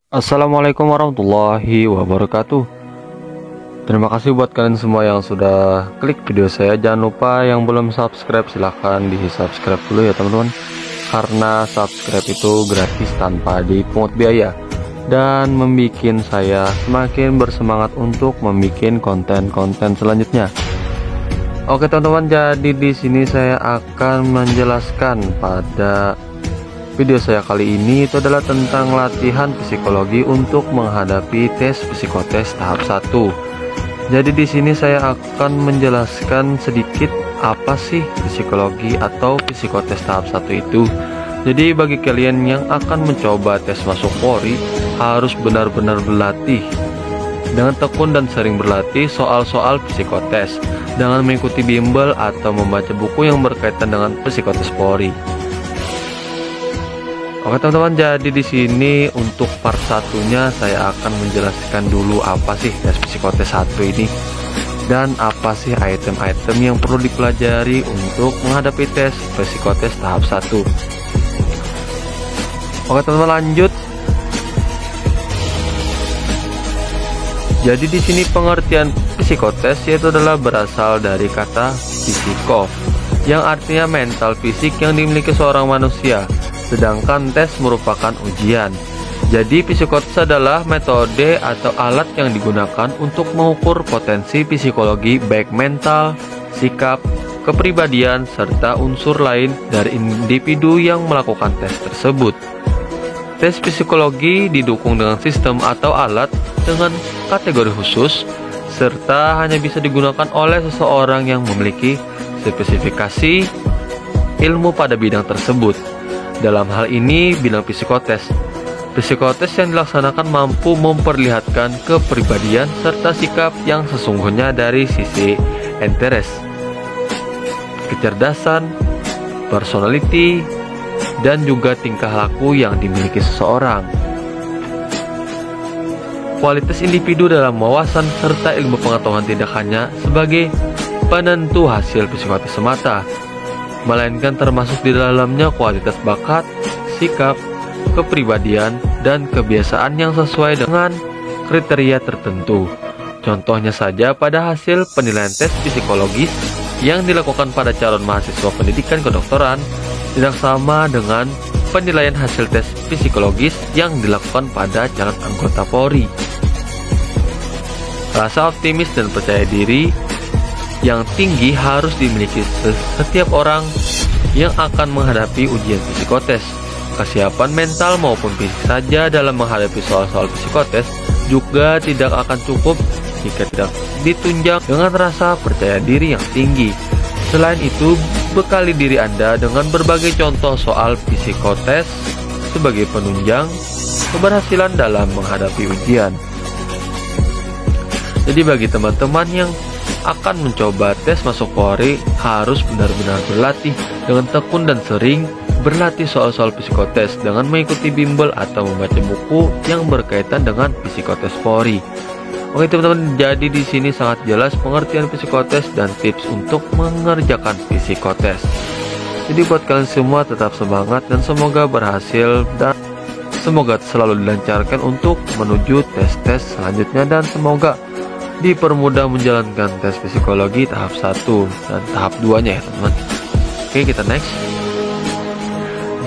Assalamualaikum warahmatullahi wabarakatuh. Terima kasih buat kalian semua yang sudah klik video saya. Jangan lupa yang belum subscribe silahkan di subscribe dulu ya teman-teman, karena subscribe itu gratis tanpa dipungut biaya dan membuat saya semakin bersemangat untuk membuat konten-konten selanjutnya. Oke teman-teman, jadi di sini saya akan menjelaskan pada video saya kali ini itu adalah tentang latihan psikologi untuk menghadapi tes psikotes tahap 1. Jadi di sini saya akan menjelaskan sedikit apa sih psikologi atau psikotes tahap 1 itu. Jadi bagi kalian yang akan mencoba tes masuk Polri harus benar-benar berlatih dengan tekun dan sering berlatih soal-soal psikotes dengan mengikuti bimbel atau membaca buku yang berkaitan dengan psikotes Polri. Oke teman-teman, jadi di sini untuk part satunya saya akan menjelaskan dulu apa sih tes psikotes 1 ini dan apa sih item-item yang perlu dipelajari untuk menghadapi tes psikotes tahap 1. Oke teman-teman, lanjut. Jadi di sini pengertian psikotes yaitu adalah berasal dari kata psiko yang artinya mental fisik yang dimiliki seorang manusia. Sedangkan tes merupakan ujian. Jadi psikotes adalah metode atau alat yang digunakan untuk mengukur potensi psikologi baik mental, sikap, kepribadian, serta unsur lain dari individu yang melakukan tes tersebut. Tes psikologi didukung dengan sistem atau alat dengan kategori khusus, serta hanya bisa digunakan oleh seseorang yang memiliki spesifikasi ilmu pada bidang tersebut. Dalam hal ini, bidang psikotes. Psikotes yang dilaksanakan mampu memperlihatkan kepribadian serta sikap yang sesungguhnya dari sisi interest, kecerdasan, personality, dan juga tingkah laku yang dimiliki seseorang. Kualitas individu dalam wawasan serta ilmu pengetahuan tidak hanya sebagai penentu hasil psikotes semata, melainkan termasuk di dalamnya kualitas bakat, sikap, kepribadian, dan kebiasaan yang sesuai dengan kriteria tertentu. Contohnya saja pada hasil penilaian tes psikologis yang dilakukan pada calon mahasiswa pendidikan kedokteran tidak sama dengan penilaian hasil tes psikologis yang dilakukan pada calon anggota Polri. Rasa optimis dan percaya diri yang tinggi harus dimiliki setiap orang yang akan menghadapi ujian psikotes. Kesiapan mental maupun fisik saja dalam menghadapi soal-soal psikotes juga tidak akan cukup jika tidak ditunjang dengan rasa percaya diri yang tinggi. Selain itu, bekali diri Anda dengan berbagai contoh soal psikotes sebagai penunjang keberhasilan dalam menghadapi ujian. Jadi bagi teman-teman yang akan mencoba tes masuk Polri harus benar-benar berlatih dengan tekun dan sering berlatih soal-soal psikotes dengan mengikuti bimbel atau membaca buku yang berkaitan dengan psikotes Polri. Oke teman-teman, jadi di sini sangat jelas pengertian psikotes dan tips untuk mengerjakan psikotes. Jadi buat kalian semua tetap semangat dan semoga berhasil dan semoga selalu dilancarkan untuk menuju tes-tes selanjutnya dan semoga dipermudah menjalankan tes psikologi tahap 1 dan tahap 2-nya ya teman-teman. Oke, kita next.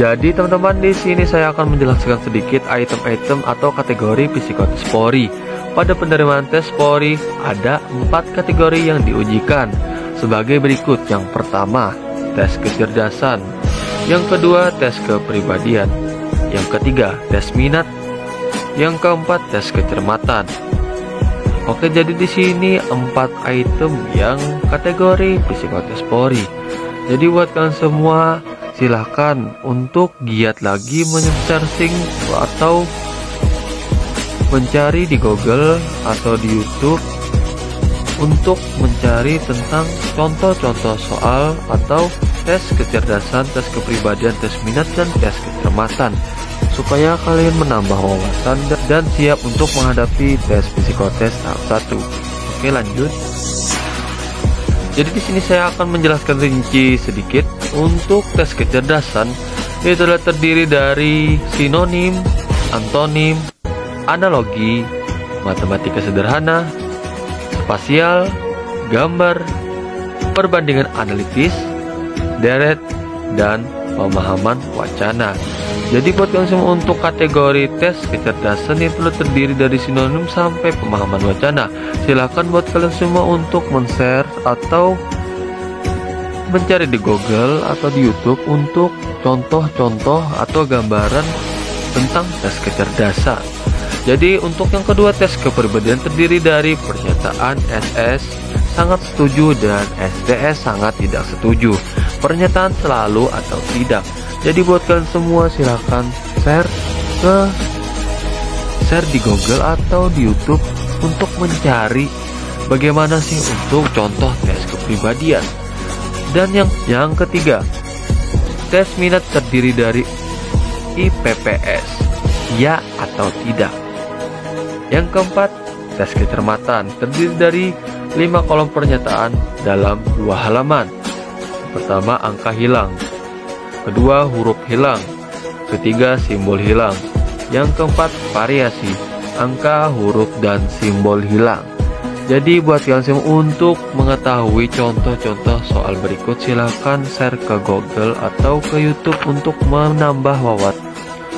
Jadi teman-teman, di sini saya akan menjelaskan sedikit item-item atau kategori psikotes Polri. Pada penerimaan tes Polri ada 4 kategori yang diujikan sebagai berikut. Yang pertama, tes kecerdasan. Yang kedua, tes kepribadian. Yang ketiga, tes minat. Yang keempat, tes kecermatan. Oke, jadi di sini 4 item yang kategori psikotes Polri. Jadi buat kalian semua silahkan untuk giat lagi men-searching atau mencari di Google atau di YouTube untuk mencari tentang contoh-contoh soal atau tes kecerdasan, tes kepribadian, tes minat, dan tes kecermatan supaya kalian menambah wawasan dan siap untuk menghadapi tes psikotes tahap 1. Oke, lanjut. Jadi di sini saya akan menjelaskan rinci sedikit untuk tes kecerdasan, yaitu adalah terdiri dari sinonim, antonim, analogi, matematika sederhana, spasial, gambar, perbandingan analitis, deret, dan pemahaman wacana. Jadi buat kalian semua untuk kategori tes kecerdasan itu terdiri dari sinonim sampai pemahaman wacana. Silahkan buat kalian semua untuk men-share atau mencari di Google atau di YouTube untuk contoh-contoh atau gambaran tentang tes kecerdasan. Jadi untuk yang kedua, tes kepribadian terdiri dari pernyataan SS sangat setuju dan SDS sangat tidak setuju, pernyataan selalu atau tidak. Jadi buat kalian semua silahkan share di Google atau di YouTube untuk mencari bagaimana sih untuk contoh tes kepribadian. Dan yang ketiga, tes minat terdiri dari IPPS, ya atau tidak. Yang keempat, tes kecermatan terdiri dari 5 kolom pernyataan dalam 2 halaman. Pertama, angka hilang. Kedua, huruf hilang. Ketiga, simbol hilang. Yang keempat, variasi angka, huruf, dan simbol hilang. Jadi buat kalian semua untuk mengetahui contoh-contoh soal berikut, silahkan share ke Google atau ke YouTube untuk menambah wawasan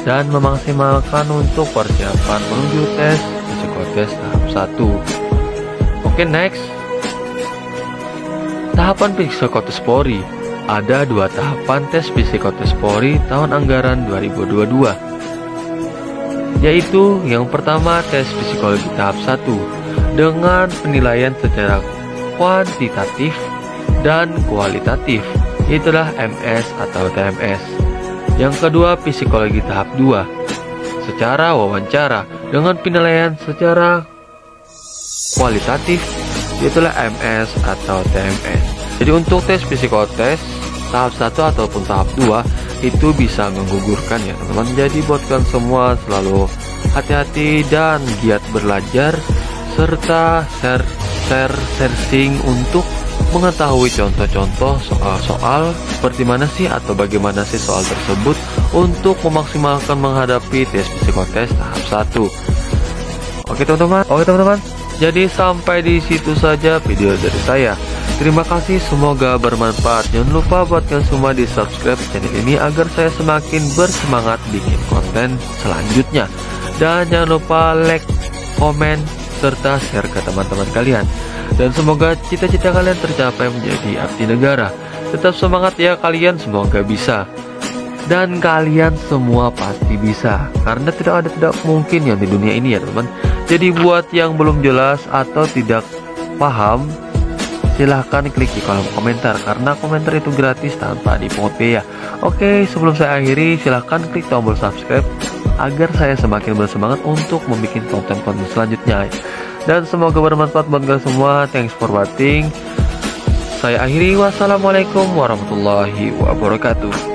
dan memaksimalkan untuk persiapan menuju tes psikotes tahap 1. Oke, next. Tahapan psikotes Polri. Ada 2 tahapan tes psikotes Polri tahun anggaran 2022, yaitu yang pertama tes psikologi tahap 1 dengan penilaian secara kuantitatif dan kualitatif, itulah MS atau TMS. Yang kedua, psikologi tahap 2 secara wawancara dengan penilaian secara kualitatif, itulah MS atau TMS. Jadi untuk tes psikotes tahap 1 ataupun tahap 2 itu bisa menggugurkan ya teman-teman. Jadi buat kalian semua selalu hati-hati dan giat belajar serta searching untuk mengetahui contoh-contoh soal-soal seperti mana sih atau bagaimana sih soal tersebut untuk memaksimalkan menghadapi tes psikotes tahap 1. Oke teman-teman. Jadi sampai di situ saja video dari saya. Terima kasih, semoga bermanfaat. Jangan lupa buat kalian semua di subscribe channel ini agar saya semakin bersemangat bikin konten selanjutnya. Dan jangan lupa like, komen, serta share ke teman-teman kalian. Dan semoga cita-cita kalian tercapai menjadi abdi negara. Tetap semangat ya kalian, semoga bisa. Dan kalian semua pasti bisa, karena tidak mungkin yang di dunia ini ya teman. Jadi buat yang belum jelas atau tidak paham, silahkan klik di kolom komentar, karena komentar itu gratis tanpa dipungut biaya. Oke, sebelum saya akhiri, silahkan klik tombol subscribe agar saya semakin bersemangat untuk membuat konten-konten selanjutnya. Dan semoga bermanfaat buat kalian semua. Thanks for watching. Saya akhiri, wassalamualaikum warahmatullahi wabarakatuh.